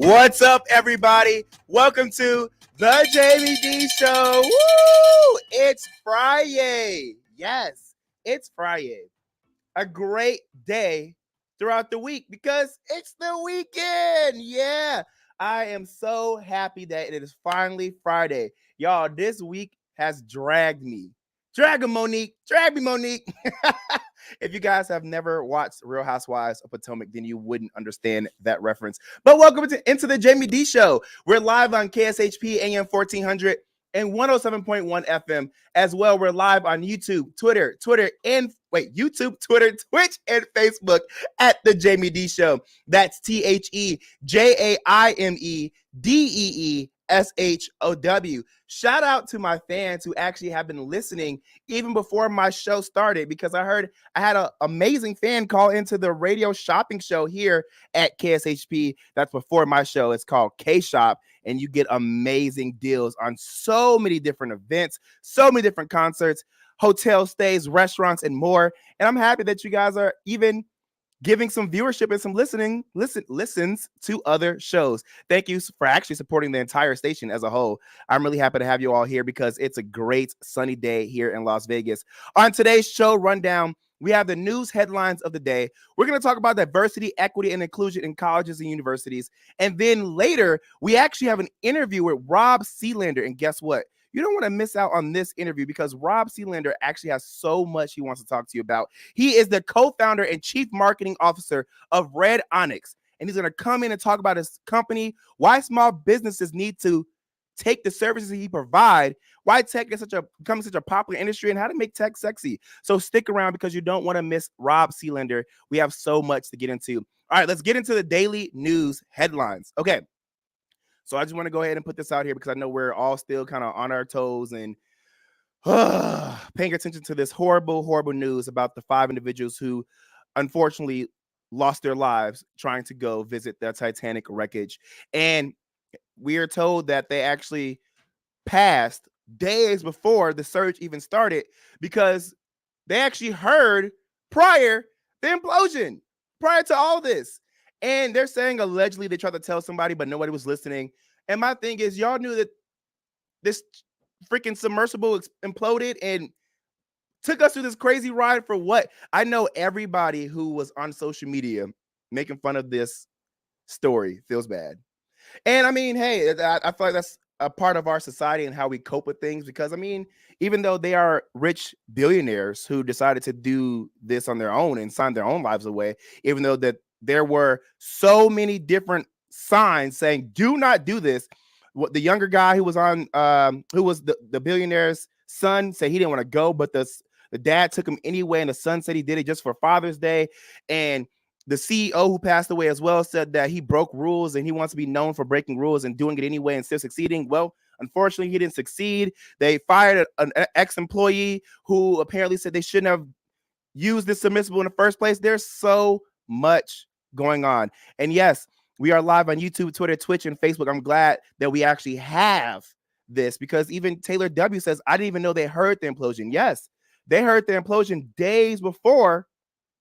What's up, everybody? Welcome to the Jaime Dee Show. Woo! It's Friday. Yes, it's Friday. A great day throughout the week because it's the weekend. Yeah, I am so happy that it is finally Friday. Y'all, this week has dragged me. Drag him, Monique. Drag me, Monique. If you guys have never watched Real Housewives of Potomac, then you wouldn't understand that reference. But welcome into the Jaime Dee Show. We're live on KSHP AM 1400 and 107.1 FM. As well, we're live on YouTube, Twitter, Twitch, and Facebook at the Jaime Dee Show. That's TheJaimeDeeshow. Shout out to my fans who actually have been listening even before my show started, because I heard I had an amazing fan call into the radio shopping show here at KSHP. That's before my show. It's called K-Shop, and you get amazing deals on so many different events, so many different concerts, hotel stays, restaurants, and more. And I'm happy that you guys are even giving some viewership and some listens to other shows. Thank you for actually supporting the entire station as a whole. I'm really happy to have you all here because it's a great sunny day here in Las Vegas. On today's show rundown, we have the news headlines of the day. We're going to talk about diversity, equity, and inclusion in colleges and universities. And then later, we actually have an interview with Robb Selander. And guess what? You don't want to miss out on this interview because Robb Selander actually has so much he wants to talk to you about. He is the co-founder and chief marketing officer of Red Onyx, and he's going to come in and talk about his company, why small businesses need to take the services he provides, why tech is becoming such a popular industry, and how to make tech sexy. So stick around because you don't want to miss Robb Selander. We have so much to get into. All right, let's get into the daily news headlines. Okay. So I just want to go ahead and put this out here because I know we're all still kind of on our toes and paying attention to this horrible, horrible news about the 5 individuals who unfortunately lost their lives trying to go visit the Titanic wreckage. And we are told that they actually passed days before the search even started because they actually heard prior the implosion, prior to all this. And they're saying allegedly they tried to tell somebody, but nobody was listening. And my thing is, y'all knew that this freaking submersible imploded and took us through this crazy ride for what? I know everybody who was on social media making fun of this story feels bad. And I mean, hey, I feel like that's a part of our society and how we cope with things because, I mean, even though they are rich billionaires who decided to do this on their own and sign their own lives away, even though that there were so many different signs saying, do not do this. What the younger guy who was on, who was the billionaire's son, said he didn't want to go, but the dad took him anyway, and the son said he did it just for Father's Day. And the CEO who passed away as well said that he broke rules and he wants to be known for breaking rules and doing it anyway and still succeeding. Well, unfortunately, he didn't succeed. They fired an ex-employee who apparently said they shouldn't have used this submersible in the first place. There's so much going on. And yes, we are live on YouTube, Twitter, Twitch, and Facebook. I'm glad that we actually have this because even Taylor W says, I didn't even know they heard the implosion. Yes, they heard the implosion days before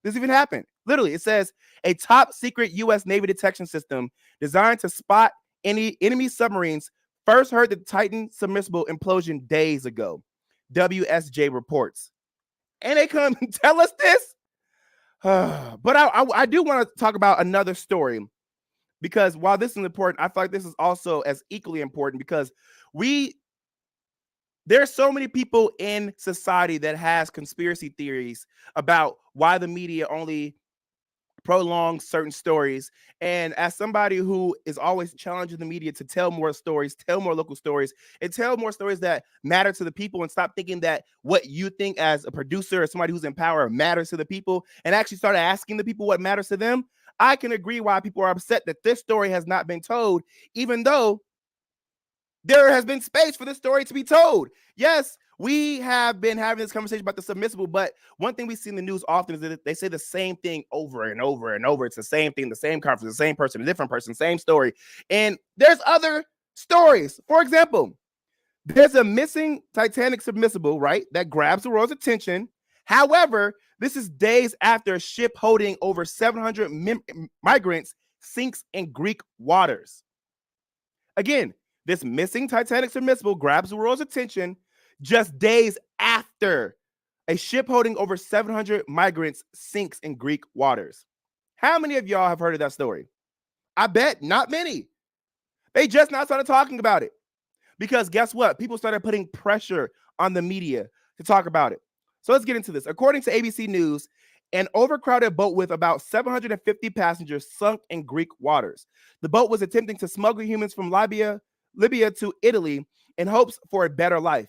this even happened. Literally, it says a top secret U.S. Navy detection system designed to spot any enemy submarines first heard the Titan submersible implosion days ago. WSJ reports. And they come and tell us this. But I do want to talk about another story because while this is important, I feel like this is also as equally important because there's so many people in society that has conspiracy theories about why the media only prolong certain stories. And as somebody who is always challenging the media to tell more stories, tell more local stories, and tell more stories that matter to the people, and stop thinking that what you think as a producer or somebody who's in power matters to the people, and actually start asking the people what matters to them, I can agree why people are upset that this story has not been told, even though there has been space for this story to be told. Yes, we have been having this conversation about the submersible, but one thing we see in the news often is that they say the same thing over and over and over. It's the same thing, the same conference, the same person, a different person, same story. And there's other stories. For example, there's a missing Titanic submersible, right, that grabs the world's attention. However, this is days after a ship holding over 700 migrants sinks in Greek waters. Again, this missing Titanic submersible grabs the world's attention just days after a ship holding over 700 migrants sinks in Greek waters. How many of y'all have heard of that story? I bet not many. They just now started talking about it because guess what? People started putting pressure on the media to talk about it. So let's get into this. According to ABC News, an overcrowded boat with about 750 passengers sunk in Greek waters. The boat was attempting to smuggle humans from Libya to Italy in hopes for a better life.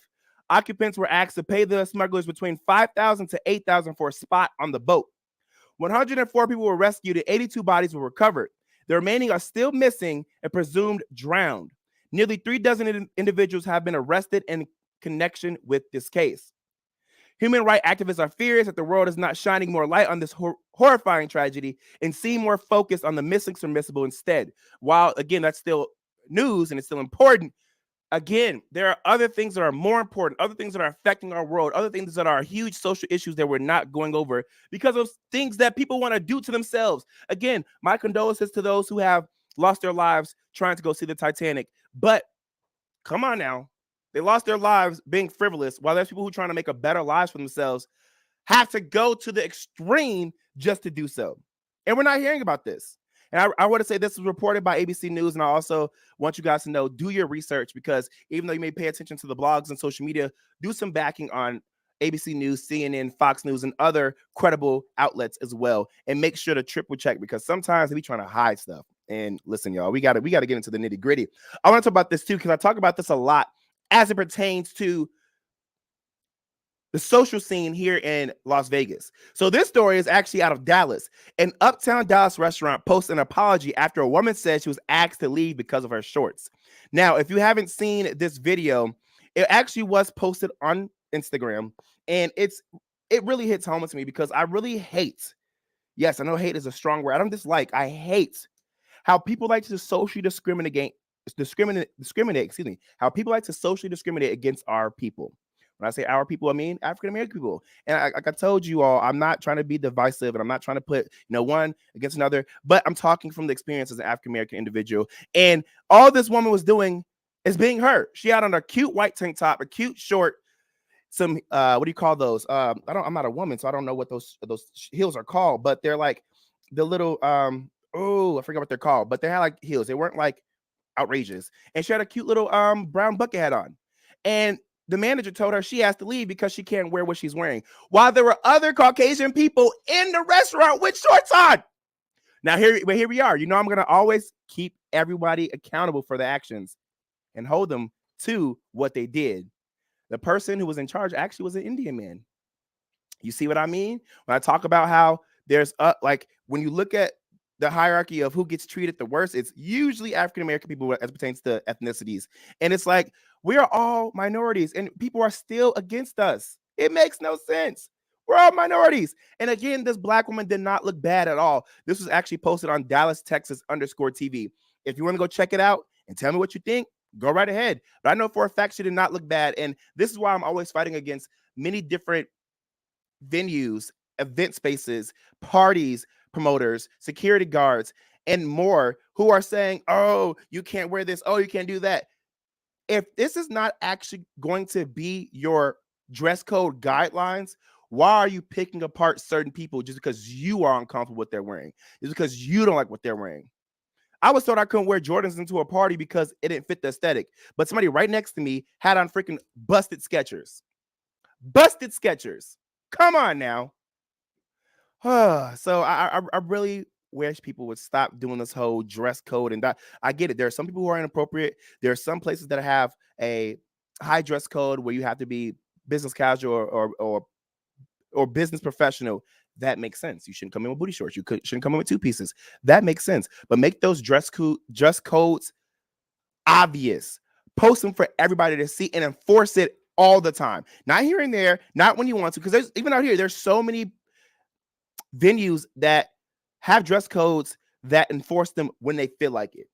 Occupants were asked to pay the smugglers between $5,000 to $8,000 for a spot on the boat. 104 people were rescued and 82 bodies were recovered. The remaining are still missing and presumed drowned. Nearly 3 dozen individuals have been arrested in connection with this case. Human rights activists are furious that the world is not shining more light on this horrifying tragedy and seem more focused on the missing submersible instead. While, again, that's still news and it's still important, again, there are other things that are more important, other things that are affecting our world, other things that are huge social issues that we're not going over because of things that people want to do to themselves. Again, my condolences to those who have lost their lives trying to go see the Titanic. But come on now. They lost their lives being frivolous, while there's people who are trying to make a better lives for themselves have to go to the extreme just to do so. And we're not hearing about this. And I want to say this was reported by ABC News, and I also want you guys to know, do your research, because even though you may pay attention to the blogs and social media, do some backing on ABC News, CNN, Fox News, and other credible outlets as well, and make sure to triple check, because sometimes they be trying to hide stuff. And listen, y'all, we gotta get into the nitty gritty. I want to talk about this too, because I talk about this a lot as it pertains to the social scene here in Las Vegas. So this story is actually out of Dallas. An uptown Dallas restaurant posted an apology after a woman said she was asked to leave because of her shorts. Now, if you haven't seen this video, it actually was posted on Instagram, and it really hits home to me because I really hate, yes, I know hate is a strong word. I don't dislike, I hate how people like to socially discriminate, how people like to socially discriminate against our people. When I say our people, I mean African American people. And like I told you all, I'm not trying to be divisive, and I'm not trying to put one against another, but I'm talking from the experience as an African American individual. And all this woman was doing is being her. She had on a cute white tank top, a cute short, some what do you call those? I'm not a woman, so I don't know what those heels are called, but they're like the little I forget what they're called, but they had like heels. They weren't like outrageous. And she had a cute little brown bucket hat on. And the manager told her she has to leave because she can't wear what she's wearing, while there were other Caucasian people in the restaurant with shorts on. Now here we are. I'm going to always keep everybody accountable for the actions and hold them to what they did. The person who was in charge actually was an Indian man. You see what I mean? When I talk about how there's like when you look at the hierarchy of who gets treated the worst, it's usually African American people as pertains to ethnicities. And it's like, we are all minorities and people are still against us. It makes no sense. We're all minorities. And again, this black woman did not look bad at all. This was actually posted on Dallas, Texas _TV. If you want to go check it out and tell me what you think, go right ahead. But I know for a fact she did not look bad. And this is why I'm always fighting against many different venues, event spaces, parties, promoters, security guards, and more who are saying, oh, you can't wear this, oh, you can't do that. If this is not actually going to be your dress code guidelines, why are you picking apart certain people just because you are uncomfortable with what they're wearing? It's because you don't like what they're wearing. I was told I couldn't wear Jordans into a party because it didn't fit the aesthetic. But somebody right next to me had on freaking busted Skechers. Busted Skechers. Come on now. So I really wish people would stop doing this whole dress code and that. I get it. There are some people who are inappropriate. There are some places that have a high dress code where you have to be business casual or business professional. That makes sense. You shouldn't come in with booty shorts. Shouldn't come in with two pieces. That makes sense. But make those dress codes obvious. Post them for everybody to see and enforce it all the time. Not here and there, not when you want to, because there's even out here, there's so many venues that have dress codes that enforce them when they feel like it.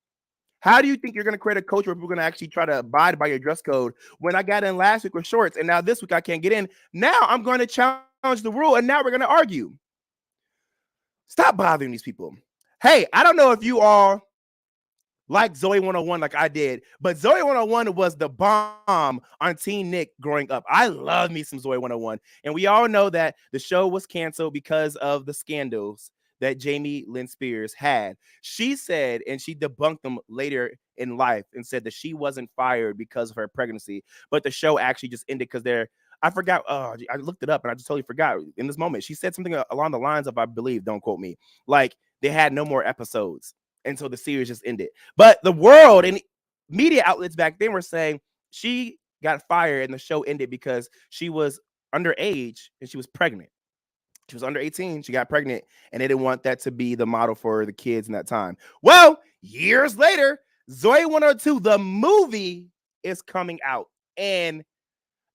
How do you think you're going to create a culture where people are going to actually try to abide by your dress code? When I got in last week with shorts and now this week I can't get in, now I'm going to challenge the rule and now we're going to argue. Stop bothering these people. Hey, I don't know if you all like Zoe 101 like I did. But Zoe 101 was the bomb on Teen Nick growing up. I love me some Zoe 101. And we all know that the show was canceled because of the scandals that Jamie Lynn Spears had. She said, and she debunked them later in life and said that she wasn't fired because of her pregnancy, but the show actually just ended because they're I forgot. Oh, I looked it up and I just totally forgot in this moment. She said something along the lines of, I believe, don't quote me, like they had no more episodes. And so the series just ended. But the world and media outlets back then were saying she got fired and the show ended because she was underage and she was pregnant. She was under 18. She got pregnant, and they didn't want that to be the model for the kids in that time. Well, years later, Zoe 102, the movie, is coming out. And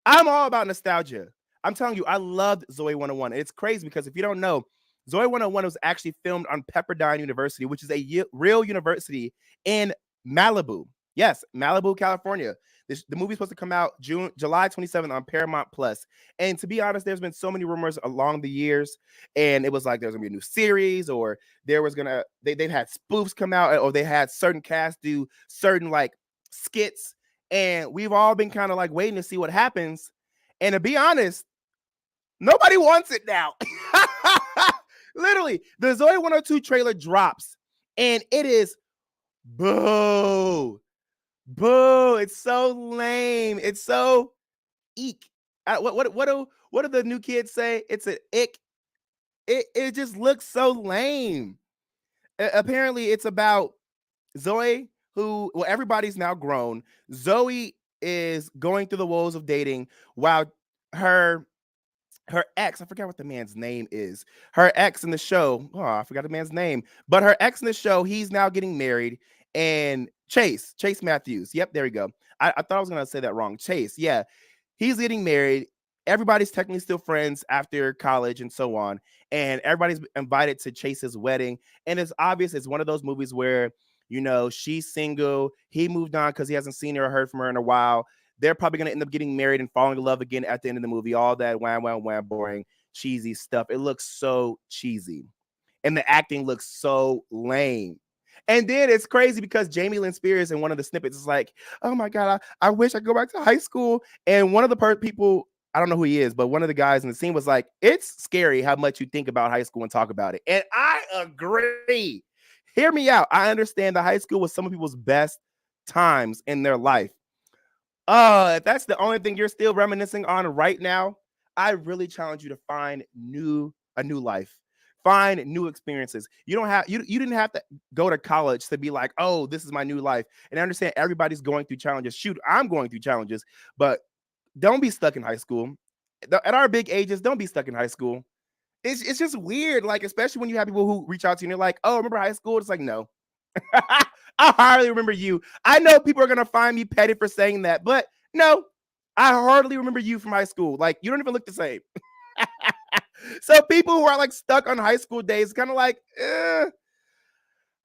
I'm all about nostalgia. I'm telling you, I loved Zoe 101. It's crazy because if you don't know, Zoe 101 was actually filmed on Pepperdine University, which is a real university in Malibu. Yes, Malibu, California. The movie's supposed to come out July 27th on Paramount Plus. And to be honest, there's been so many rumors along the years, and it was like there's gonna be a new series, or there was gonna they've had spoofs come out, or they had certain casts do certain like skits, and we've all been kind of like waiting to see what happens. And to be honest, nobody wants it now. Literally, the Zoe 102 trailer drops, and it is boo. Boo. It's so lame. It's so eek. What do the new kids say? It's an ick. It just looks so lame. Apparently, it's about Zoe, who, well, everybody's now grown. Zoe is going through the woes of dating while her her ex, I forgot what the man's name is. Her ex in the show, oh, I forgot the man's name, but her ex in the show, he's now getting married. And Chase Matthews, yep, there we go. I thought I was gonna say that wrong. Chase, yeah, he's getting married. Everybody's technically still friends after college and so on, and everybody's invited to Chase's wedding. And it's obvious it's one of those movies where she's single, he moved on because he hasn't seen her or heard from her in a while. They're probably going to end up getting married and falling in love again at the end of the movie. All that wham, wham, wham, boring, cheesy stuff. It looks so cheesy. And the acting looks so lame. And then it's crazy because Jamie Lynn Spears in one of the snippets is like, oh my God, I wish I could go back to high school. And one of the people, I don't know who he is, but one of the guys in the scene was like, it's scary how much you think about high school and talk about it. And I agree. Hear me out. I understand that high school was some of people's best times in their life. If that's the only thing you're still reminiscing on right now, I really challenge you to find a new life. Find new experiences. You didn't have to go to college to be like, oh, this is my new life. And I understand everybody's going through challenges. Shoot, I'm going through challenges, but don't be stuck in high school. At our big ages, don't be stuck in high school. It's just weird, like especially when you have people who reach out to you and they're like, oh, remember high school? It's like, no. I hardly remember you. I know people are gonna find me petty for saying that, but no, I hardly remember you from high school. Like you don't even look the same. So people who are like stuck on high school days, kind of like,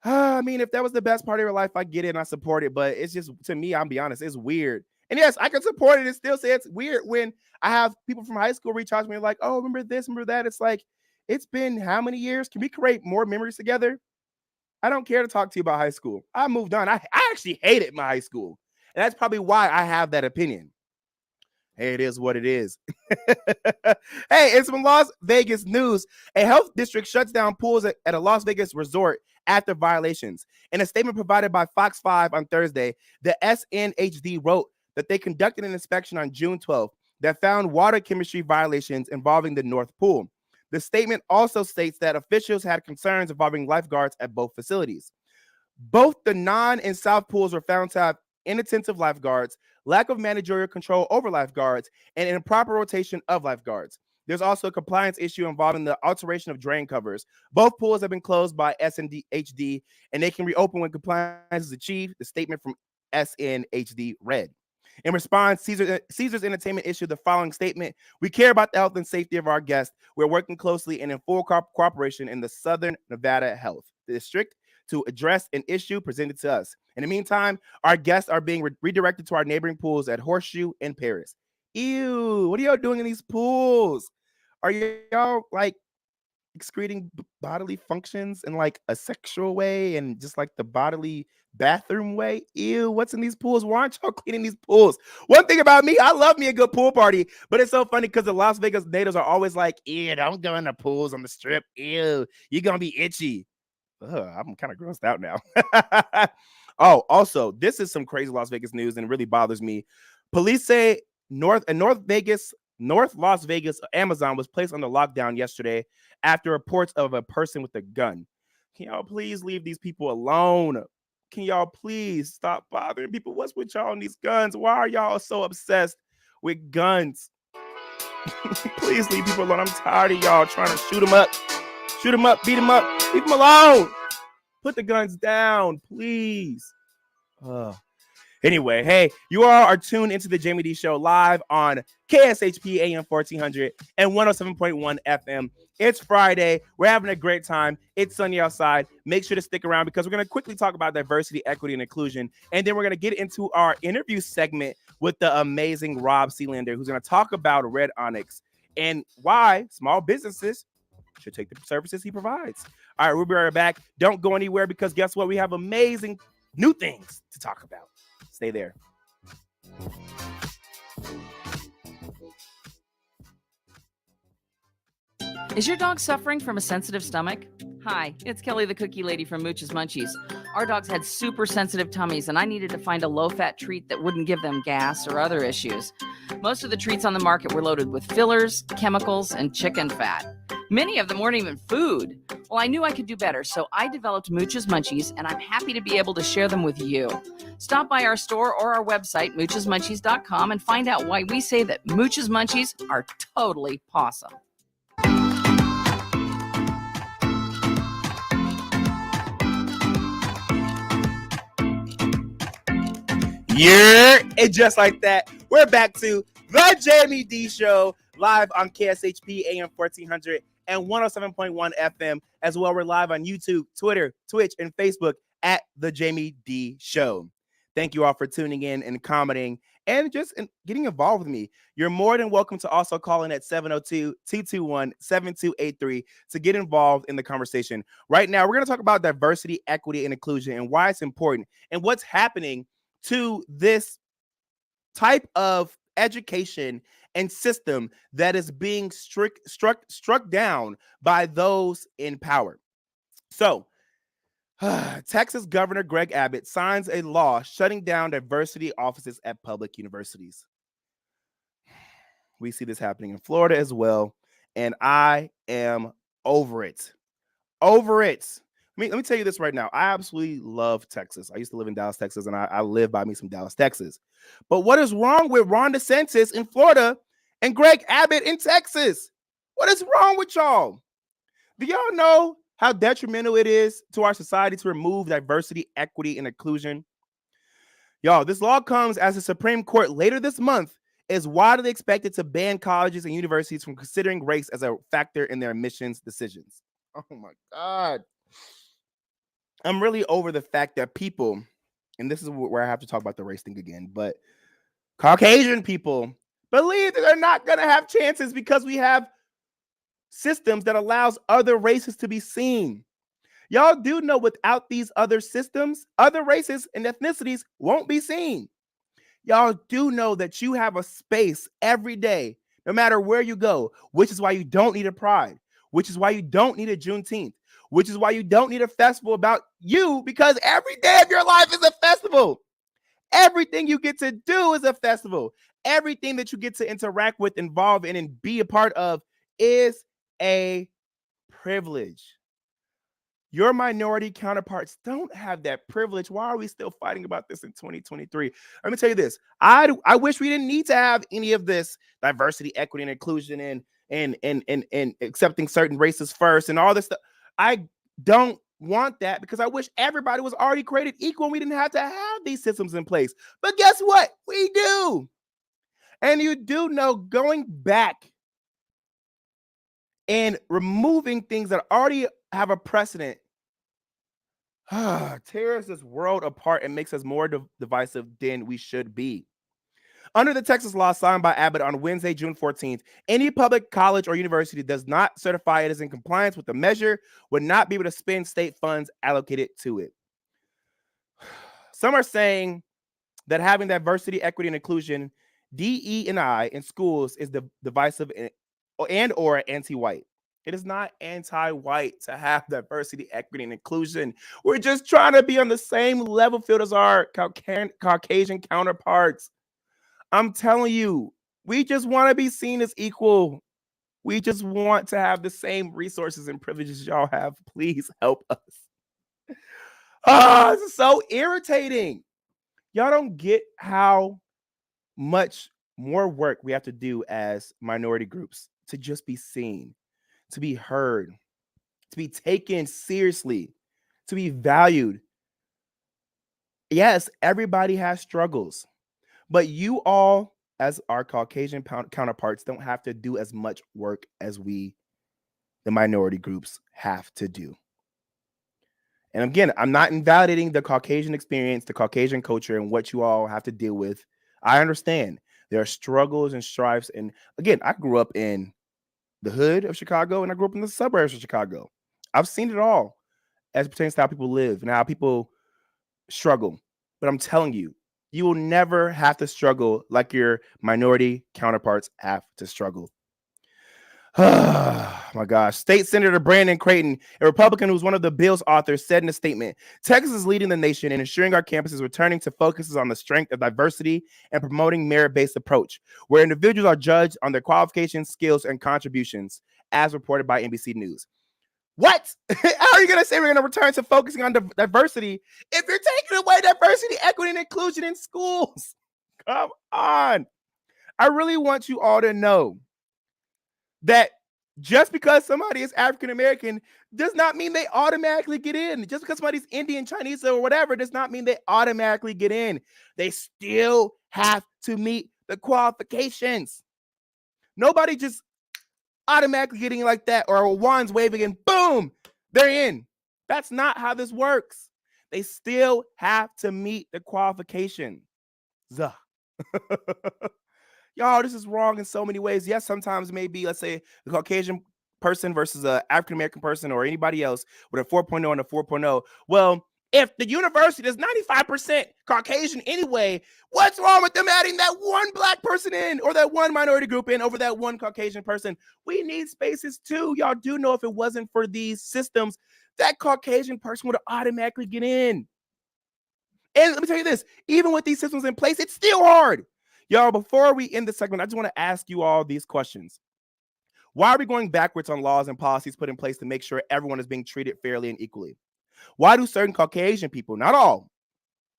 I mean, if that was the best part of your life, I get it and I support it. But it's just, to me, I'll be honest, it's weird. And yes, I can support it and still say it's weird when I have people from high school reach out to me like, oh, remember this, remember that. It's like, it's been how many years? Can we create more memories together? I don't care to talk to you about high school. I moved on. I actually hated my high school. And that's probably why I have that opinion. Hey, it is what it is. Hey, in some Las Vegas news, a health district shuts down pools at a Las Vegas resort after violations. In a statement provided by Fox 5 on Thursday, the SNHD wrote that they conducted an inspection on June 12th that found water chemistry violations involving the North Pool. The statement also states that officials had concerns involving lifeguards at both facilities. Both the non and south pools were found to have inattentive lifeguards, lack of managerial control over lifeguards, and improper rotation of lifeguards. There's also a compliance issue involving the alteration of drain covers. Both pools have been closed by SNHD, and they can reopen when compliance is achieved, the statement from SNHD read. In response, Caesars Entertainment issued the following statement. We care about the health and safety of our guests. We're working closely and in full cooperation in the Southern Nevada Health District to address an issue presented to us. In the meantime, our guests are being redirected to our neighboring pools at Horseshoe and Paris. Ew, what are y'all doing in these pools? Are y'all like excreting bodily functions in like a sexual way and just like the bodily bathroom way. Ew, what's in these pools? Why aren't y'all cleaning these pools? One thing about me, I love me a good pool party, but it's so funny because the Las Vegas natives are always like, ew, don't go in the pools on the strip. Ew, you're gonna be itchy. Ugh, I'm kind of grossed out now. Oh, also, this is some crazy Las Vegas news and it really bothers me. Police say North Las Vegas Amazon was placed under lockdown yesterday after reports of a person with a gun. Can y'all please leave these people alone? Can y'all please stop bothering people? What's with y'all and these guns? Why are y'all so obsessed with guns? Please leave people alone. I'm tired of y'all trying to shoot them up. Shoot them up, beat them up, leave them alone. Put the guns down, please. Anyway, hey, you all are tuned into the Jaime Dee Show live on KSHP AM 1400 and 107.1 FM. It's Friday. We're having a great time. It's sunny outside. Make sure to stick around because we're going to quickly talk about diversity, equity, and inclusion. And then we're going to get into our interview segment with the amazing Robb Selander, who's going to talk about Red Onyx and why small businesses should take the services he provides. All right, we'll be right back. Don't go anywhere because guess what? We have amazing new things to talk about. Stay there. Is your dog suffering from a sensitive stomach? Hi, it's Kelly the Cookie Lady from Mooch's Munchies. Our dogs had super sensitive tummies and I needed to find a low-fat treat that wouldn't give them gas or other issues. Most of the treats on the market were loaded with fillers, chemicals, and chicken fat. Many of them weren't even food. Well, I knew I could do better, so I developed Mooch's Munchies, and I'm happy to be able to share them with you. Stop by our store or our website, moochesmunchies.com, and find out why we say that Mooch's Munchies are totally pawsome. Yeah, and just like that, we're back to the Jaime Dee Show live on KSHP AM 1400 and 107.1 FM. As well, we're live on YouTube, Twitter, Twitch, and Facebook at the Jaime Dee Show. Thank you all for tuning in and commenting and just getting involved with me. You're more than welcome to also call in at 702-221-7283 to get involved in the conversation. Right now, we're going to talk about diversity, equity, and inclusion and why it's important and what's happening to this type of education and system that is being struck down by those in power. So, Texas Governor Greg Abbott signs a law shutting down diversity offices at public universities. We see this happening in Florida as well, and I am over it. Over it. Let me tell you this right now. I absolutely love Texas. I used to live in Dallas, Texas, and I live by me some Dallas, Texas. But what is wrong with Ron DeSantis in Florida and Greg Abbott in Texas? What is wrong with y'all? Do y'all know how detrimental it is to our society to remove diversity, equity, and inclusion? Y'all, this law comes as the Supreme Court later this month is widely expected to ban colleges and universities from considering race as a factor in their admissions decisions. Oh my God. I'm really over the fact that people, and this is where I have to talk about the race thing again, but Caucasian people believe that they're not going to have chances because we have systems that allows other races to be seen. Y'all do know without these other systems, other races and ethnicities won't be seen. Y'all do know that you have a space every day, no matter where you go, which is why you don't need a Pride, which is why you don't need a Juneteenth, which is why you don't need a festival about you, because every day of your life is a festival. Everything you get to do is a festival. Everything that you get to interact with, involve in, and be a part of is a privilege. Your minority counterparts don't have that privilege. Why are we still fighting about this in 2023? Let me tell you this. I wish we didn't need to have any of this diversity, equity, and inclusion and accepting certain races first and all this stuff. I don't want that because I wish everybody was already created equal and we didn't have to have these systems in place. But guess what? We do. And you do know going back and removing things that already have a precedent tears this world apart and makes us more divisive than we should be. Under the Texas law signed by Abbott on Wednesday, June 14th, any public college or university does not certify it is in compliance with the measure would not be able to spend state funds allocated to it. Some are saying that having diversity, equity, and inclusion, DE&I, in schools is divisive and or anti-white. It is not anti-white to have diversity, equity, and inclusion. We're just trying to be on the same level field as our Caucasian counterparts. I'm telling you, we just want to be seen as equal. We just want to have the same resources and privileges y'all have. Please help us. This is so irritating. Y'all don't get how much more work we have to do as minority groups to just be seen, to be heard, to be taken seriously, to be valued. Yes, everybody has struggles, but you all, as our Caucasian counterparts, don't have to do as much work as we, the minority groups, have to do. And again, I'm not invalidating the Caucasian experience, the Caucasian culture, and what you all have to deal with. I understand there are struggles and strifes. And again, I grew up in the hood of Chicago and I grew up in the suburbs of Chicago. I've seen it all as it pertains to how people live and how people struggle. But I'm telling you, you will never have to struggle like your minority counterparts have to struggle. Oh my gosh. State Senator Brandon Creighton, a Republican who's one of the bill's authors, said in a statement, Texas is leading the nation in ensuring our campuses returning to focuses on the strength of diversity and promoting merit-based approach, where individuals are judged on their qualifications, skills, and contributions, as reported by NBC News. What? How are you going to say we're going to return to focusing on diversity if you're taking away diversity, equity, and inclusion in schools? Come on. I really want you all to know that just because somebody is African American does not mean they automatically get in. Just because somebody's Indian, Chinese, or whatever does not mean they automatically get in. They still have to meet the qualifications. Nobody just automatically getting like that, or a wand's waving and boom, they're in. That's not how this works. They still have to meet the qualifications. Y'all, this is wrong in so many ways. Yes, sometimes maybe, let's say, a Caucasian person versus an African-American person or anybody else with a 4.0 and a 4.0. Well, if the university is 95% Caucasian anyway, what's wrong with them adding that one black person in or that one minority group in over that one Caucasian person? We need spaces too. Y'all do know if it wasn't for these systems, that Caucasian person would automatically get in. And let me tell you this, even with these systems in place, it's still hard. Y'all, before we end the segment, I just want to ask you all these questions. Why are we going backwards on laws and policies put in place to make sure everyone is being treated fairly and equally? Why do certain Caucasian people, not all,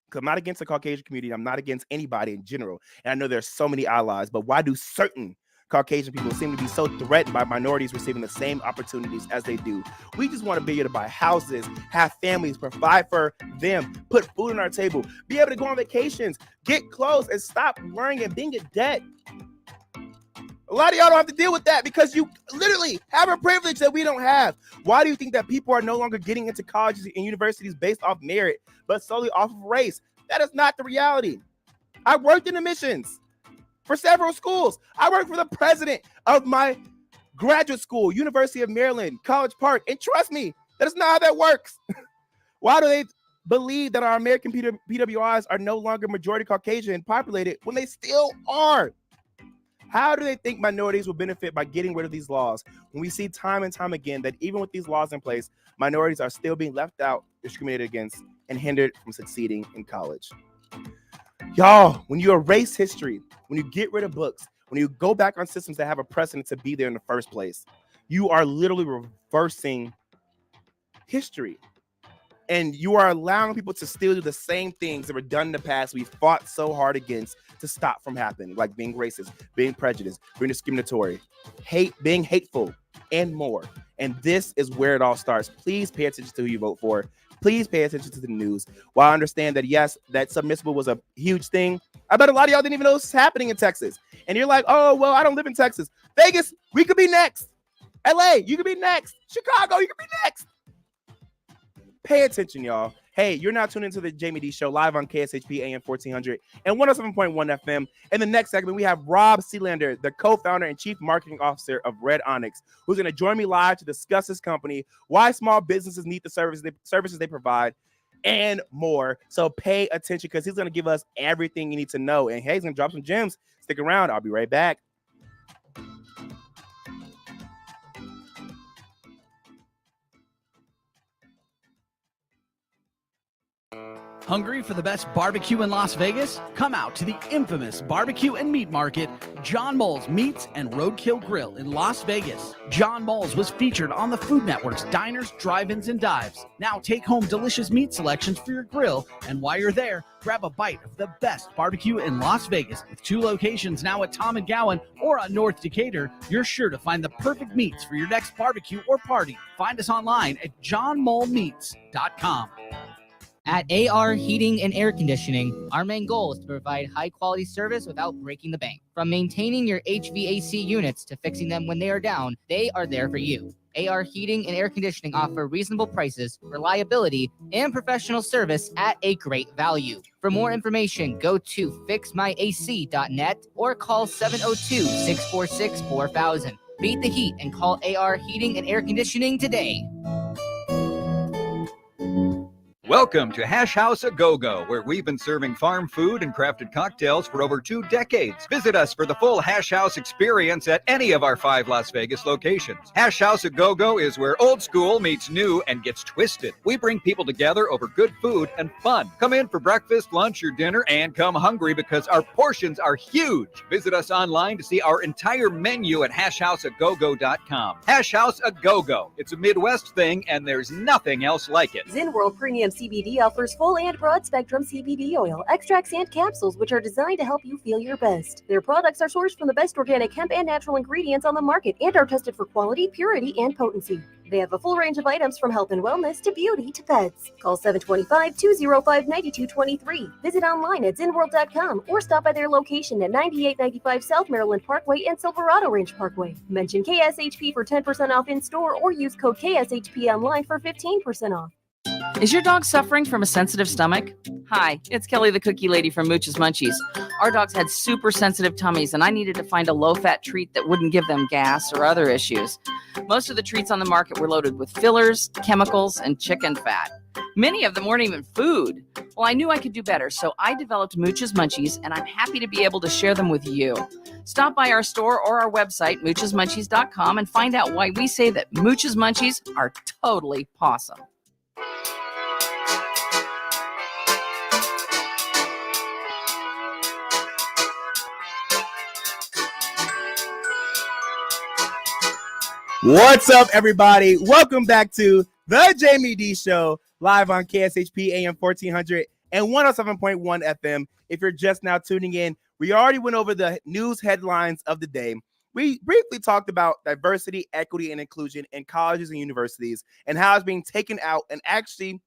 because I'm not against the Caucasian community, I'm not against anybody in general, and I know there's so many allies, but why do certain Caucasian people seem to be so threatened by minorities receiving the same opportunities as they do? We just want to be able to buy houses, have families, provide for them, put food on our table, be able to go on vacations, get clothes, and stop worrying and being in debt. A lot of y'all don't have to deal with that because you literally have a privilege that we don't have. Why do you think that people are no longer getting into colleges and universities based off merit, but solely off of race? That is not the reality. I worked in admissions for several schools. I worked for the president of my graduate school, University of Maryland, College Park. And trust me, that is not how that works. Why do they believe that our American PWIs are no longer majority Caucasian populated when they still are? How do they think minorities will benefit by getting rid of these laws when we see time and time again that even with these laws in place, minorities are still being left out, discriminated against, and hindered from succeeding in college? Y'all, when you erase history, when you get rid of books, when you go back on systems that have a precedent to be there in the first place, you are literally reversing history. And you are allowing people to still do the same things that were done in the past we fought so hard against to stop from happening, like being racist, being prejudiced, being discriminatory, being hateful, and more. And this is where it all starts. Please pay attention to who you vote for. Please pay attention to the news. While I understand that, yes, that submissible was a huge thing, I bet a lot of y'all didn't even know this was happening in Texas. And you're like, oh, well, I don't live in Texas. Vegas, we could be next. LA, you could be next. Chicago, you could be next. Pay attention, y'all. Hey, you're now tuned into the Jaime Dee Show live on KSHP AM 1400 and 107.1 FM. In the next segment, we have Robb Selander, the co-founder and chief marketing officer of Red Onyx, who's going to join me live to discuss his company, why small businesses need the services they provide, and more. So pay attention because he's going to give us everything you need to know. And hey, he's going to drop some gems. Stick around. I'll be right back. Hungry for the best barbecue in Las Vegas? Come out to the infamous barbecue and meat market, John Mole's Meats and Roadkill Grill in Las Vegas. John Mole's was featured on the Food Network's Diners, Drive-Ins, and Dives. Now take home delicious meat selections for your grill, and while you're there, grab a bite of the best barbecue in Las Vegas. With 2 locations now at Tom and Gowan or on North Decatur, you're sure to find the perfect meats for your next barbecue or party. Find us online at johnmolemeats.com. At AR Heating and Air Conditioning, our main goal is to provide high-quality service without breaking the bank. From maintaining your HVAC units to fixing them when they are down, they are there for you. AR Heating and Air Conditioning offer reasonable prices, reliability, and professional service at a great value. For more information, go to fixmyac.net or call 702-646-4000. Beat the heat and call AR Heating and Air Conditioning today. Welcome to Hash House A Go-Go, where we've been serving farm food and crafted cocktails for over 2 decades. Visit us for the full Hash House experience at any of our 5 Las Vegas locations. Hash House A Go-Go is where old school meets new and gets twisted. We bring people together over good food and fun. Come in for breakfast, lunch, or dinner, and come hungry because our portions are huge. Visit us online to see our entire menu at hashhouseagogo.com. Hash House A Go-Go. It's a Midwest thing, and there's nothing else like it. Zen World Premium CBD offers full and broad spectrum CBD oil, extracts, and capsules, which are designed to help you feel your best. Their products are sourced from the best organic hemp and natural ingredients on the market and are tested for quality, purity, and potency. They have a full range of items from health and wellness to beauty to pets. Call 725-205-9223. Visit online at zenworld.com or stop by their location at 9895 South Maryland Parkway and Silverado Range Parkway. Mention KSHP for 10% off in store or use code KSHP online for 15% off. Is your dog suffering from a sensitive stomach? Hi, it's Kelly the Cookie Lady from Mooch's Munchies. Our dogs had super sensitive tummies, and I needed to find a low-fat treat that wouldn't give them gas or other issues. Most of the treats on the market were loaded with fillers, chemicals, and chicken fat. Many of them weren't even food. Well, I knew I could do better, so I developed Mooch's Munchies, and I'm happy to be able to share them with you. Stop by our store or our website, moochesmunchies.com, and find out why we say that Mooch's Munchies are totally pawsome. What's up, everybody? Welcome back to the Jaime Dee Show, live on KSHP AM 1400 and 107.1 FM. If you're just now tuning in, we already went over the news headlines of the day. We briefly talked about diversity, equity, and inclusion in colleges and universities and how it's being taken out and actually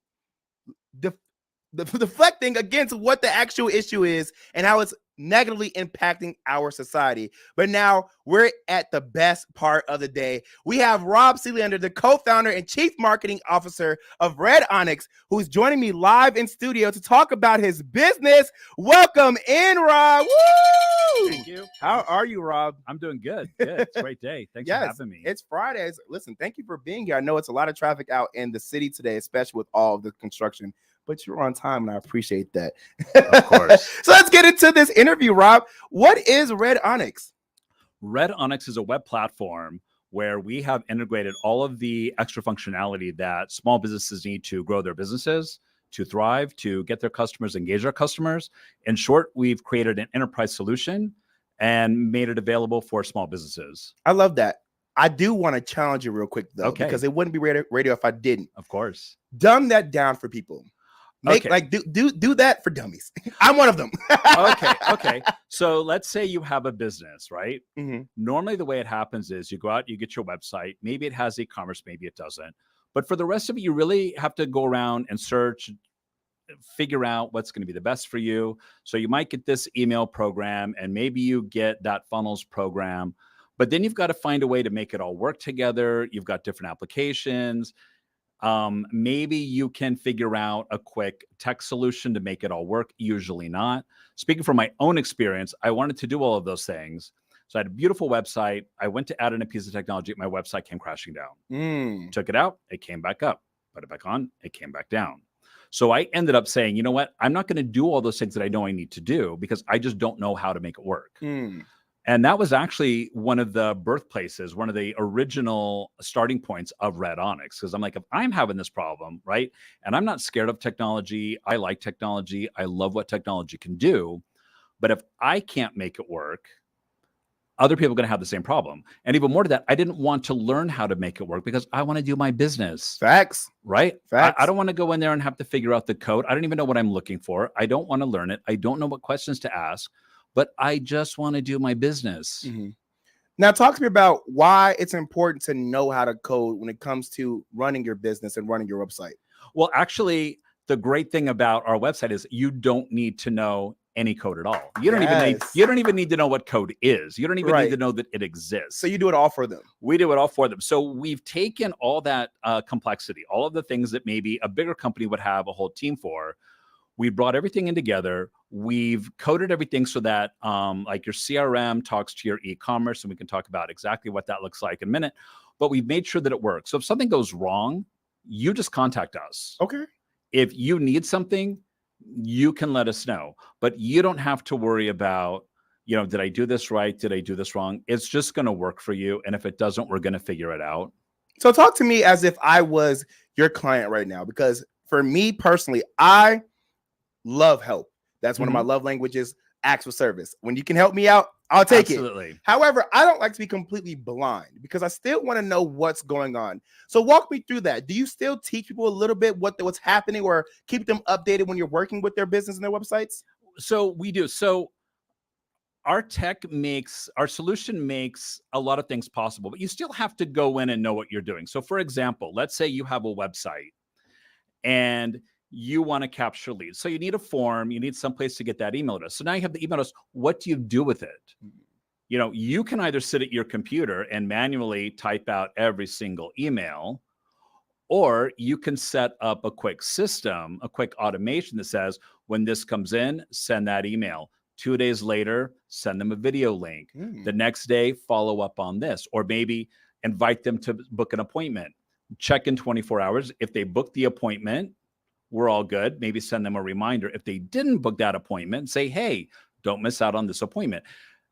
deflecting against what the actual issue is and how it's negatively impacting our society. But now we're at the best part of the day. We have Robb Selander, the co-founder and chief marketing officer of Red Onyx, who's joining me live in studio to talk about his business. Welcome in, Robb. Woo! Thank you. How are you, Robb? I'm doing good. It's a great day. Thanks for having me. It's Friday. Listen, thank you for being here. I know it's a lot of traffic out in the city today, especially with all of the construction, but you're on time, and I appreciate that. Of course. So let's get into this interview, Robb. What is Red Onyx? Red Onyx is a web platform where we have integrated all of the extra functionality that small businesses need to grow their businesses, to thrive, to get their customers, engage their customers. In short, we've created an enterprise solution and made it available for small businesses. I love that. I do want to challenge you real quick, though, because it wouldn't be radio if I didn't. Of course. Dumb that down for people. Do that for dummies. I'm one of them. Okay. So let's say you have a business, right? Mm-hmm. Normally the way it happens is you go out, you get your website. Maybe it has e-commerce, maybe it doesn't. But for the rest of it, you really have to go around and search, figure out what's going to be the best for you. So you might get this email program and maybe you get that funnels program, but then you've got to find a way to make it all work together. You've got different applications. Maybe you can figure out a quick tech solution to make it all work. Usually not. Speaking from my own experience, I wanted to do all of those things. So I had a beautiful website. I went to add in a piece of technology. My website came crashing down. Took it out. It came back up. Put it back on. It came back down. So I ended up saying, you know what? I'm not going to do all those things that I know I need to do because I just don't know how to make it work. And that was actually one of the birthplaces, one of the original starting points of Red Onyx. Because I'm like, if I'm having this problem, right? And I'm not scared of technology. I like technology. I love what technology can do. But if I can't make it work, other people are going to have the same problem. And even more to that, I didn't want to learn how to make it work because I want to do my business. Facts. Right? Facts. I don't want to go in there and have to figure out the code. I don't even know what I'm looking for. I don't want to learn it. I don't know what questions to ask, but I just want to do my business. Now, talk to me about why it's important to know how to code when it comes to running your business and running your website. Well, actually, the great thing about our website is you don't need to know any code at all. You don't even need to know what code is. You don't even need to know that it exists. So you do it all for them. We do it all for them. So we've taken all that complexity, all of the things that maybe a bigger company would have a whole team for. We brought everything in together. We've coded everything so that like your CRM talks to your e-commerce, and we can talk about exactly what that looks like in a minute. But we've made sure that it works. So if something goes wrong, you just contact us. Okay. If you need something, you can let us know, but you don't have to worry about, did I do this right? Did I do this wrong? It's just going to work for you. And if it doesn't, we're going to figure it out. So talk to me as if I was your client right now, because for me personally, I love help. That's one of my love languages, acts of service. When you can help me out, I'll take it. However, I don't like to be completely blind because I still want to know what's going on. So walk me through that. Do you still teach people a little bit what's happening or keep them updated when you're working with their business and their websites? So we do. So our solution makes a lot of things possible, but you still have to go in and know what you're doing. So for example, let's say you have a website and you want to capture leads. So you need a form, you need some place to get that email address. So now you have the email address. What do you do with it? You can either sit at your computer and manually type out every single email, or you can set up a quick system, a quick automation that says, when this comes in, send that email. 2 days later, send them a video link. The next day, follow up on this, or maybe invite them to book an appointment. Check in 24 hours. If they book the appointment, we're all good. Maybe send them a reminder. If they didn't book that appointment, say, hey, don't miss out on this appointment.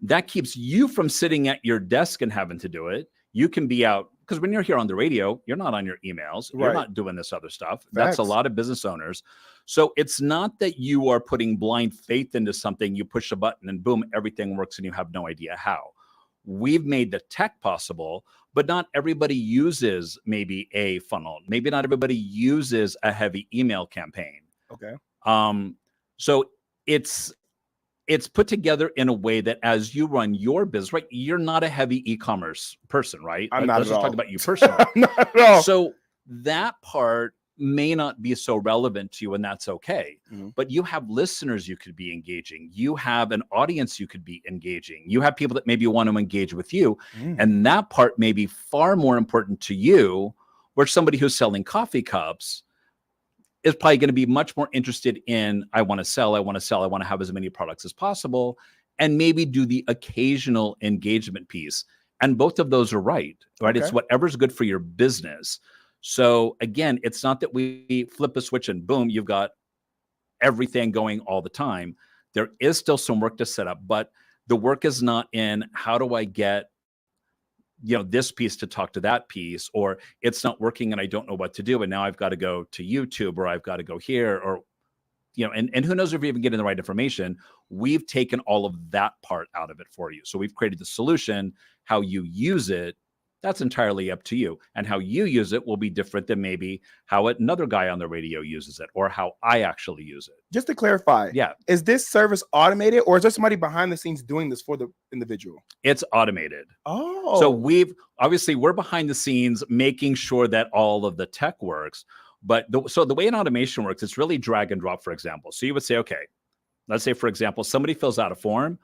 That keeps you from sitting at your desk and having to do it. You can be out, because when you're here on the radio, you're not on your emails. You're not doing this other stuff. That's a lot of business owners. So it's not that you are putting blind faith into something. You push a button and boom, everything works and you have no idea how. We've made the tech possible, but not everybody uses maybe a funnel. Maybe not everybody uses a heavy email campaign. Okay. So it's put together in a way that as you run your business, right? You're not a heavy e-commerce person, right? Let's just talk about you personally. Not at all. So that part may not be so relevant to you, and that's okay. But you have listeners you could be engaging. You have an audience you could be engaging. You have people that maybe want to engage with you. And that part may be far more important to you, where somebody who's selling coffee cups is probably going to be much more interested in, I want to have as many products as possible, and maybe do the occasional engagement piece. And both of those are right? Okay. It's whatever's good for your business. So again, it's not that we flip a switch and boom, you've got everything going all the time. There is still some work to set up, but the work is not in how do I get this piece to talk to that piece, or it's not working and I don't know what to do. And now I've got to go to YouTube, or I've got to go here, or, and who knows if you're even getting the right information. We've taken all of that part out of it for you. So we've created the solution. How you use it, that's entirely up to you. And how you use it will be different than maybe how another guy on the radio uses it, or how I actually use it. Just to clarify, is this service automated, or is there somebody behind the scenes doing this for the individual? It's automated. Oh. So we're behind the scenes making sure that all of the tech works. But the way an automation works, it's really drag and drop, for example. So you would say, okay, let's say, for example, somebody fills out a form,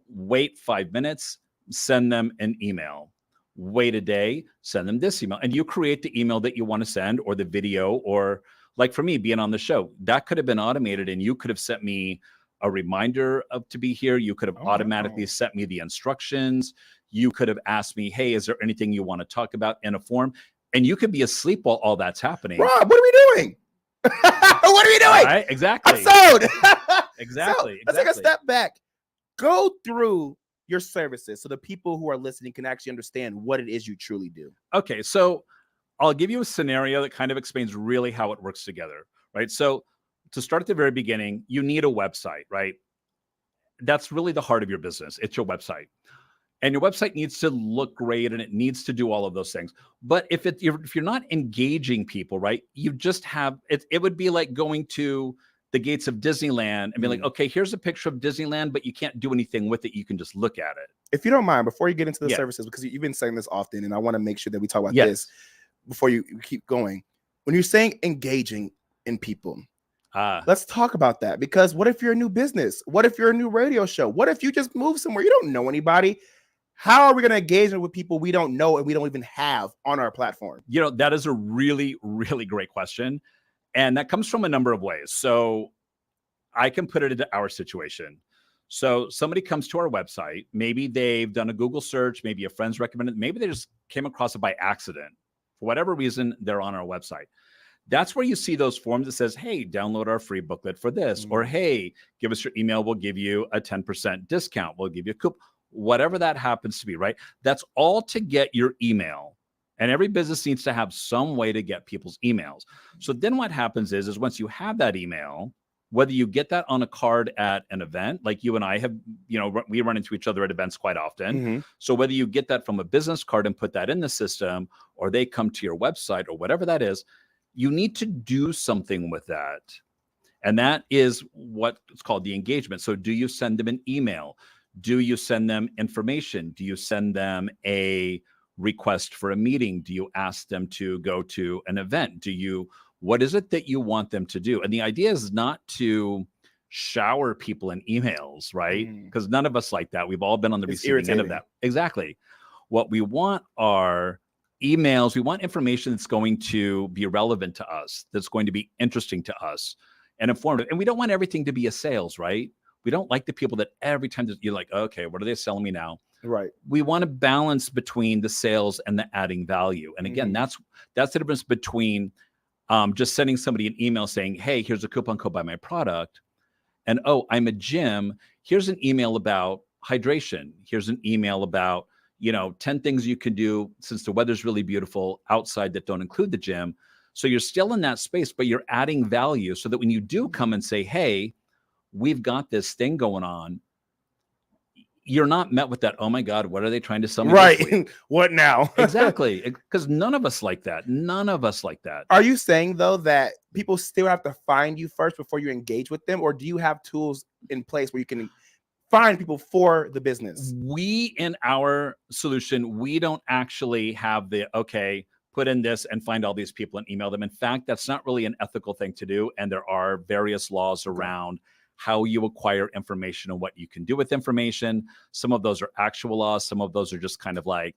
wait 5 minutes, send them an email. Wait a day, send them this email, and you create the email that you want to send, or the video, or like for me being on the show, that could have been automated, and you could have sent me a reminder to be here. You could have automatically sent me the instructions. You could have asked me, hey, is there anything you want to talk about in a form? And you could be asleep while all that's happening. Rob, what are we doing? What are we doing? Right? Exactly. I'm sold. Exactly. Let's take a step back. Go through your services so the people who are listening can actually understand what it is you truly do. Okay, so I'll give you a scenario that kind of explains really how it works together, right? So to start at the very beginning, you need a website, right? That's really the heart of your business. It's your website. And your website needs to look great, and it needs to do all of those things. But if you're not engaging people, right, you just have it. It would be like going to the gates of Disneyland and be like, okay, here's a picture of Disneyland, but you can't do anything with it. You can just look at it. If you don't mind, before you get into the services, because you've been saying this often, and I want to make sure that we talk about this before you keep going. When you're saying engaging in people, let's talk about that. Because what if you're a new business? What if you're a new radio show? What if you just move somewhere? You don't know anybody. How are we going to engage with people we don't know and we don't even have on our platform? You know, that is a really, really great question. And that comes from a number of ways. So I can put it into our situation. So somebody comes to our website. Maybe they've done a Google search. Maybe a friend's recommended. Maybe they just came across it by accident. For whatever reason, they're on our website. That's where you see those forms that says, hey, download our free booklet for this. Or, hey, give us your email. We'll give you a 10% discount. We'll give you a coupon. Whatever that happens to be, right? That's all to get your email. And every business needs to have some way to get people's emails. So then what happens is once you have that email, whether you get that on a card at an event, like you and I have, you know, we run into each other at events quite often. So whether you get that from a business card and put that in the system, or they come to your website or whatever that is, you need to do something with that. And that is what's called the engagement. So do you send them an email? Do you send them information? Do you send them a request for a meeting? Do you ask them to go to an event? What is it that you want them to do? And the idea is not to shower people in emails, right? Because none of us like that. We've all been on the receiving end of that. Exactly. What we want are emails. We want information that's going to be relevant to us, that's going to be interesting to us and informative. And we don't want everything to be a sales, right? We don't like the people that every time you're like, okay, what are they selling me now? Right. We want to balance between the sales and the adding value. And again, that's the difference between just sending somebody an email saying, hey, here's a coupon code, buy my product. And, oh, I'm a gym. Here's an email about hydration. Here's an email about, 10 things you can do since the weather's really beautiful outside that don't include the gym. So you're still in that space, but you're adding value so that when you do come and say, hey, we've got this thing going on, you're not met with that, oh my God, what are they trying to sell me? Right. What now? Exactly. Because none of us like that. None of us like that. Are you saying, though, that people still have to find you first before you engage with them? Or do you have tools in place where you can find people for the business? We, in our solution, we don't actually have put in this and find all these people and email them. In fact, that's not really an ethical thing to do. And there are various laws around how you acquire information and what you can do with information. Some of those are actual laws. Some of those are just kind of like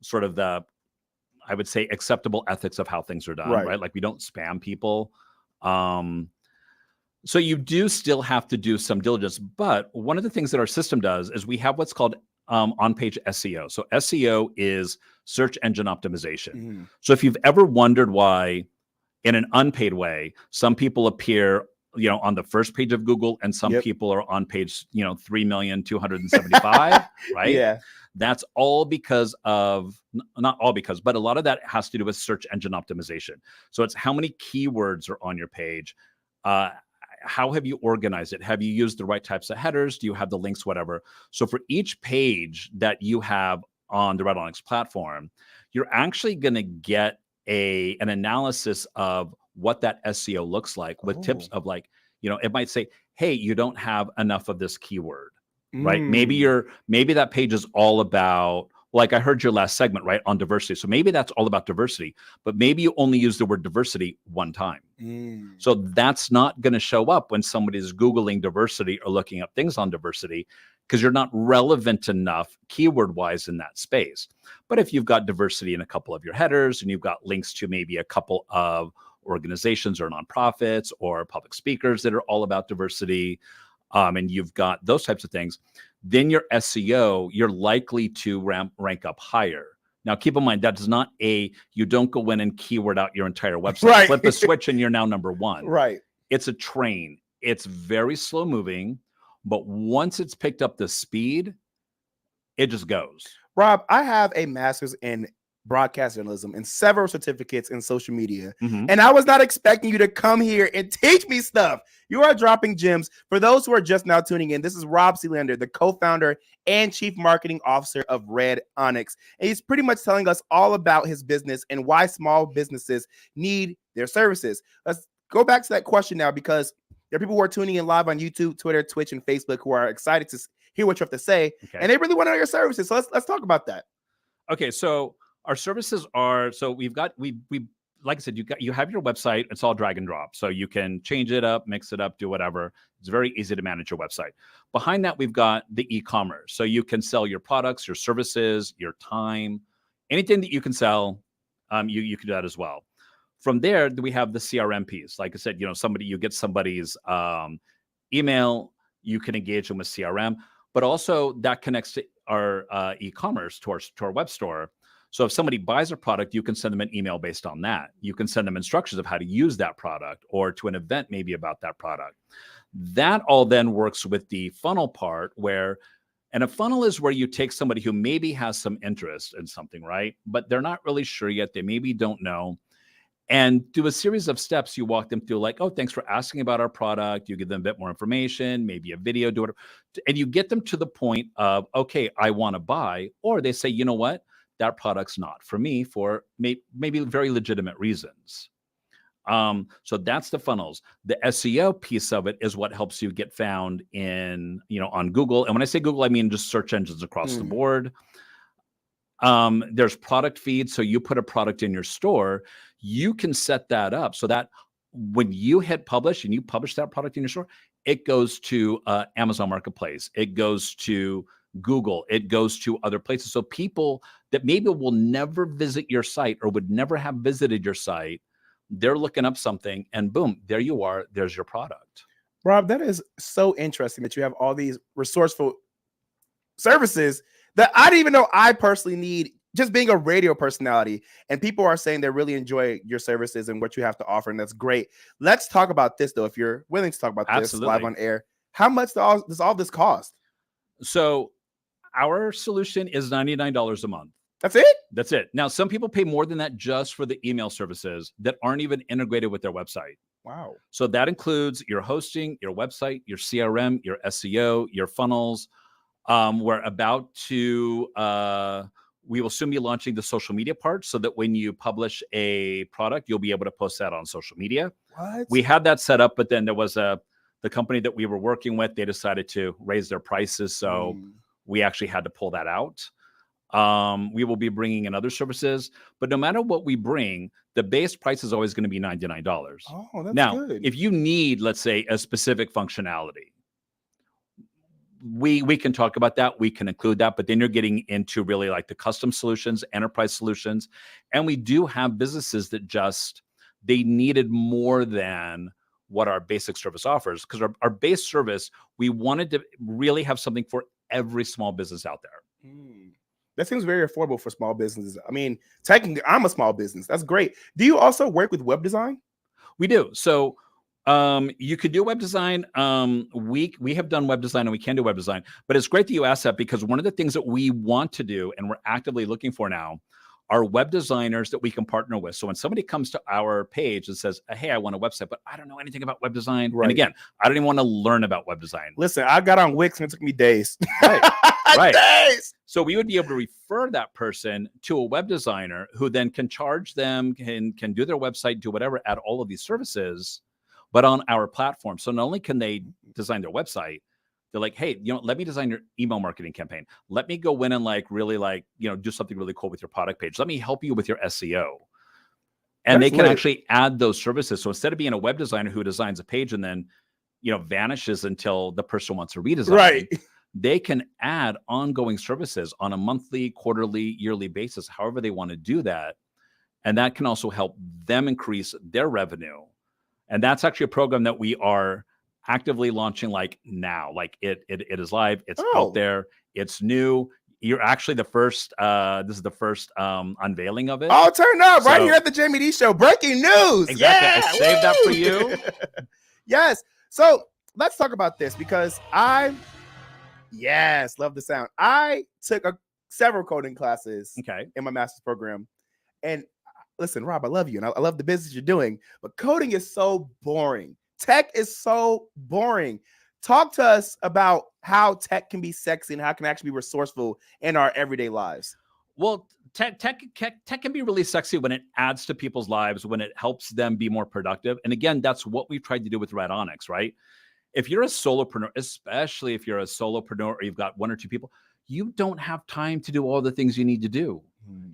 sort of the, I would say, acceptable ethics of how things are done, right? Like we don't spam people. So you do still have to do some diligence. But one of the things that our system does is we have what's called on-page SEO. So SEO is search engine optimization. So if you've ever wondered why in an unpaid way, some people appear on the first page of Google and some people are on page, 3,275,000, right? Yeah. That's all because of, not all because, but a lot of that has to do with search engine optimization. So it's how many keywords are on your page. How have you organized it? Have you used the right types of headers? Do you have the links, whatever? So for each page that you have on the Red Onyx platform, you're actually going to get an analysis of what that SEO looks like with tips of like, it might say, hey, you don't have enough of this keyword, right? Maybe that page is all about, like I heard your last segment, right, on diversity. So maybe that's all about diversity, but maybe you only use the word diversity one time. So that's not going to show up when somebody is Googling diversity or looking up things on diversity. because you're not relevant enough keyword wise in that space. But if you've got diversity in a couple of your headers and you've got links to maybe a couple of organizations or nonprofits or public speakers that are all about diversity, and you've got those types of things, then your SEO, you're likely to rank up higher. Now, keep in mind, that is not you don't go in and keyword out your entire website, Right. flip a switch, and you're now number one. Right. It's a train. It's very slow moving, but once it's picked up the speed, it just goes. Rob, I have a master's in broadcast journalism and several certificates in social media. Mhm. And I was not expecting you to come here and teach me stuff. You are dropping gems. For those who are just now tuning in, this is Robb Selander, the co-founder and chief marketing officer of Red Onyx. And he's pretty much telling us all about his business and why small businesses need their services. Let's go back to that question now, because there are people who are tuning in live on YouTube, Twitter, Twitch, and Facebook who are excited to hear what you have to say. Okay. And they really want to know your services. So let's talk about that. Okay, so our services are, so we like I said, you have your website. It's all drag and drop, so you can change it up, mix it up, do whatever. It's very easy to manage your website. Behind that, we've got the e-commerce, so you can sell your products, your services, your time, anything that you can sell. You can do that as well. From there, we have the CRM piece. Like I said, you get somebody's email, you can engage them with CRM, but also that connects to our e-commerce, to our web store. So if somebody buys a product, you can send them an email based on that. You can send them instructions of how to use that product, or to an event maybe about that product. That all then works with the funnel part, and a funnel is where you take somebody who maybe has some interest in something, right? But they're not really sure yet. They maybe don't know. And do a series of steps. You walk them through, like, oh, thanks for asking about our product. You give them a bit more information, maybe a video, do whatever. And you get them to the point of, okay, I want to buy. Or they say, you know what? That product's not for me, for maybe very legitimate reasons. So that's the funnels. The SEO piece of it is what helps you get found on Google. And when I say Google, I mean just search engines across the board. There's product feeds. So you put a product in your store, you can set that up so that when you hit publish and you publish that product in your store, it goes to Amazon Marketplace. It goes to Google. It goes to other places. So people that maybe will never visit your site or would never have visited your site, they're looking up something and boom, there you are. There's your product. Rob, that is so interesting that you have all these resourceful services that I didn't even know I personally need, just being a radio personality. And people are saying they really enjoy your services and what you have to offer. And that's great. Let's talk about this, though, if you're willing to talk about this live on air. How much does all this cost? So our solution is $99 a month. That's it? That's it. Now, some people pay more than that just for the email services that aren't even integrated with their website. Wow. So that includes your hosting, your website, your CRM, your SEO, your funnels. We're about to, we will soon be launching the social media part so that when you publish a product, you'll be able to post that on social media. What? We had that set up, but then there was the company that we were working with, they decided to raise their prices. So we actually had to pull that out. We will be bringing in other services, but no matter what we bring, the base price is always going to be $99. Oh, that's now, good. if you need, let's say, a specific functionality, we can talk about that. We can include that, but then you're getting into really like the custom solutions, enterprise solutions. And we do have businesses that they needed more than what our basic service offers, because our base service, we wanted to really have something for every small business out there. That seems very affordable for small businesses. I mean, technically, I'm a small business. That's great. Do you also work with web design? We do. So you could do web design. We have done web design and we can do web design, but it's great that you asked that, because one of the things that we want to do and we're actively looking for now are web designers that we can partner with. So when somebody comes to our page and says, hey, I want a website, but I don't know anything about web design. Right. And again, I don't even want to learn about web design. Listen, I got on Wix and it took me days. Right. Days. So we would be able to refer that person to a web designer who then can charge them, can do their website, do whatever, add all of these services, but on our platform. So not only can they design their website, they're like, hey, let me design your email marketing campaign. Let me go in and really do something really cool with your product page. Let me help you with your SEO. And they can actually add those services. So instead of being a web designer who designs a page and then, vanishes until the person wants to redesign, right, they can add ongoing services on a monthly, quarterly, yearly basis, however they want to do that. And that can also help them increase their revenue. And that's actually a program that we are actively launching like now. Like it is live, it's out there, it's new. You're actually the first, this is the first unveiling of it. Oh, turn up right here at the Jaime Dee Show. Breaking news. Exactly. Yeah! I saved that for you. Yes. So let's talk about this because love the sound. I took several coding classes in my master's program. And listen, Rob, I love you and I love the business you're doing, but coding is so boring. Tech is so boring. Talk to us about how tech can be sexy and how it can actually be resourceful in our everyday lives. Well, tech can be really sexy when it adds to people's lives, when it helps them be more productive. And again, that's what we've tried to do with Red Onyx, right? If you're a solopreneur, especially if you're a solopreneur or you've got one or two people, you don't have time to do all the things you need to do.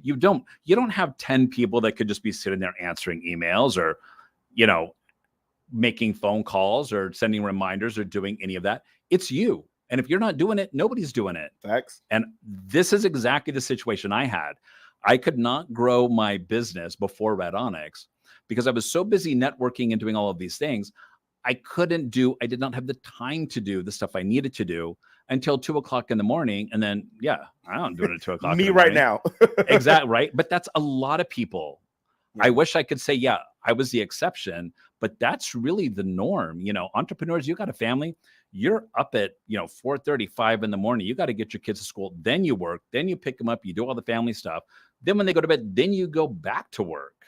You don't have 10 people that could just be sitting there answering emails or, making phone calls or sending reminders or doing any of that. It's you. And if you're not doing it, nobody's doing it. Facts. And this is exactly the situation I had. I could not grow my business before Red Onyx because I was so busy networking and doing all of these things. I did not have the time to do the stuff I needed to do until 2:00 in the morning. And then, I'm doing it at 2:00. Me right now. Exactly. Right. But that's a lot of people. Yeah. I wish I could say, I was the exception, but that's really the norm. Entrepreneurs, you got a family, you're up at, 4:35 in the morning. You got to get your kids to school. Then you work, then you pick them up, you do all the family stuff. Then when they go to bed, then you go back to work.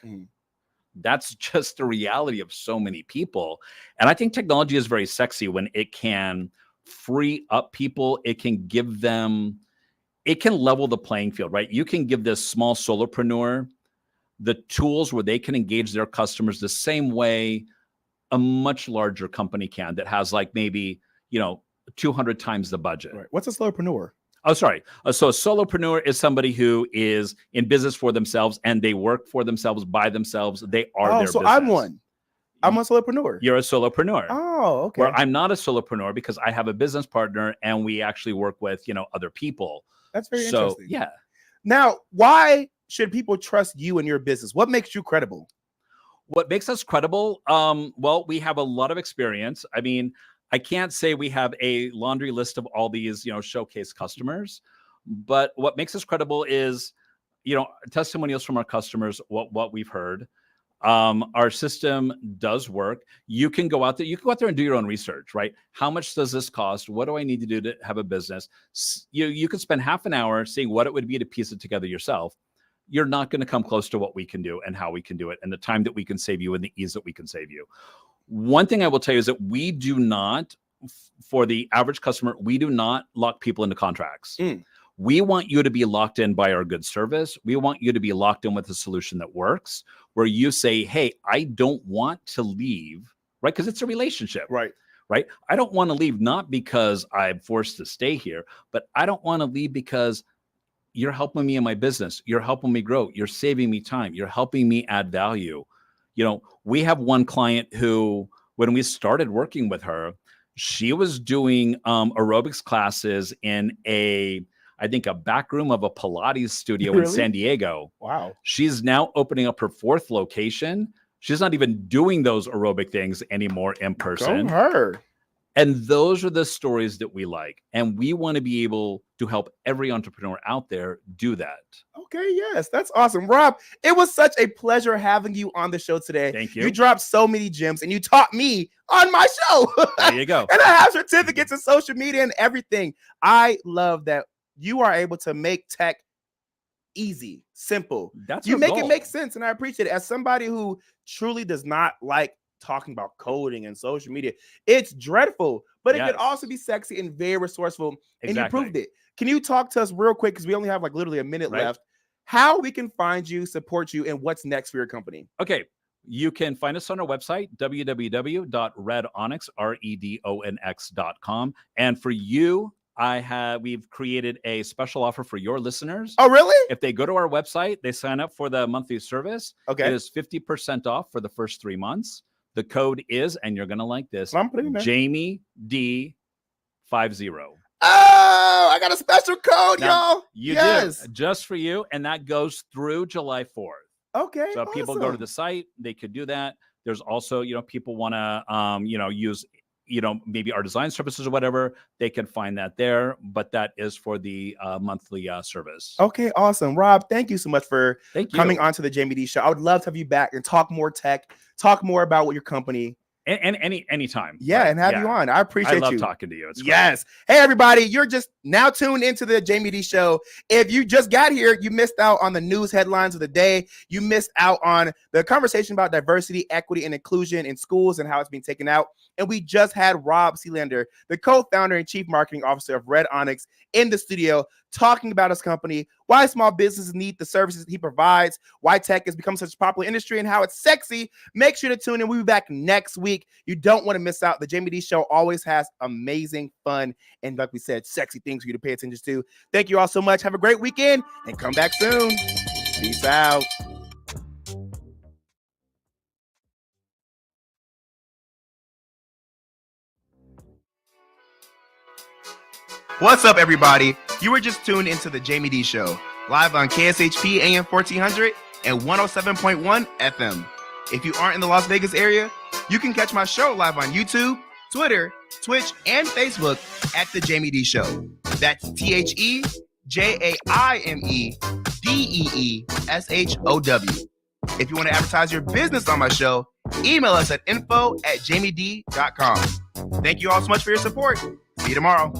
That's just the reality of so many people. And I think technology is very sexy when it can free up people. It can level the playing field, right? You can give this small solopreneur the tools where they can engage their customers the same way a much larger company can that has like maybe, 200 times the budget. Right. What's a solopreneur? Oh, sorry. So a solopreneur is somebody who is in business for themselves and they work for themselves by themselves. They are their business. I'm one. I'm a solopreneur. You're a solopreneur. Oh, okay. Where I'm not a solopreneur because I have a business partner and we actually work with, other people. That's very interesting. Yeah. Now, why should people trust you and your business? What makes you credible? What makes us credible? Well, we have a lot of experience. I mean, I can't say we have a laundry list of all these, showcase customers, but what makes us credible is, testimonials from our customers, what we've heard. Our system does work. You can go out there and do your own research, right? How much does this cost? What do I need to do to have a business? You could spend half an hour seeing what it would be to piece it together yourself. You're not going to come close to what we can do and how we can do it and the time that we can save you and the ease that we can save you. One thing I will tell you is that we do not, for the average customer, we do not lock people into contracts. We want you to be locked in by our good service. We want you to be locked in with a solution that works, where you say, hey, I don't want to leave, right? Because it's a relationship. Right. I don't want to leave, not because I'm forced to stay here, but I don't want to leave because you're helping me in my business. You're helping me grow. You're saving me time. You're helping me add value. We have one client who, when we started working with her, she was doing aerobics classes in I think a back room of a Pilates studio in San Diego. Wow. She's now opening up her 4th location. She's not even doing those aerobic things anymore in person. Go her. And those are the stories that we like. And we want to be able to help every entrepreneur out there do that. Okay, yes, that's awesome. Rob, it was such a pleasure having you on the show today. Thank you. You dropped so many gems and you taught me on my show. There you go. And I have certificates in social media and everything. I love that you are able to make tech easy, simple. You make it make sense, and I appreciate it. As somebody who truly does not like talking about coding and social media, it's dreadful, but it can also be sexy and very resourceful. And you proved it. Can you talk to us real quick, because we only have like literally a minute left, how we can find you, support you, and what's next for your company? Okay. You can find us on our website, www.redonyx.com. And for you, we've created a special offer for your listeners. Oh, really? If they go to our website, they sign up for the monthly service. Okay. It is 50% off for the first 3 months. The code is, and you're going to like this, I'm putting it in there. Jaime Dee 50. Oh, I got a special code, Now, y'all. You Yes. do, just for you, and that goes through July 4th. Okay. So if people go to the site, they could do that. There's also, people want to, use, maybe our design services or whatever, they can find that there. But that is for the monthly service. Okay, awesome. Rob, thank you so much for Thank you. coming onto the Jaime Dee Show. I would love to have you back and talk more tech, talk more about what your company. And anytime. Yeah, But, and have you on. I appreciate you. I love talking to you. It's great. Yes. Hey, everybody, you're just now tuned into the Jaime Dee Show. If you just got here, you missed out on the news headlines of the day. You missed out on the conversation about diversity, equity, and inclusion in schools and how it's being taken out. And we just had Robb Selander, the co-founder and chief marketing officer of Red Onyx, in the studio talking about his company, why small businesses need the services he provides, why tech has become such a popular industry, and how it's sexy. Make sure to tune in. We'll be back next week. You don't want to miss out. The Jaime Dee Show always has amazing fun and, like we said, sexy things for you to pay attention to. Thank you all so much. Have a great weekend and come back soon. Peace out. What's up, everybody? You were just tuned into the Jaime Dee Show, live on KSHP AM 1400 and 107.1 FM. If you aren't in the Las Vegas area, you can catch my show live on YouTube, Twitter, Twitch, and Facebook at the Jaime Dee Show. That's TheJaimeDeeshow. If you want to advertise your business on my show, email us at info@jaimedee.com. Thank you all so much for your support. See you tomorrow.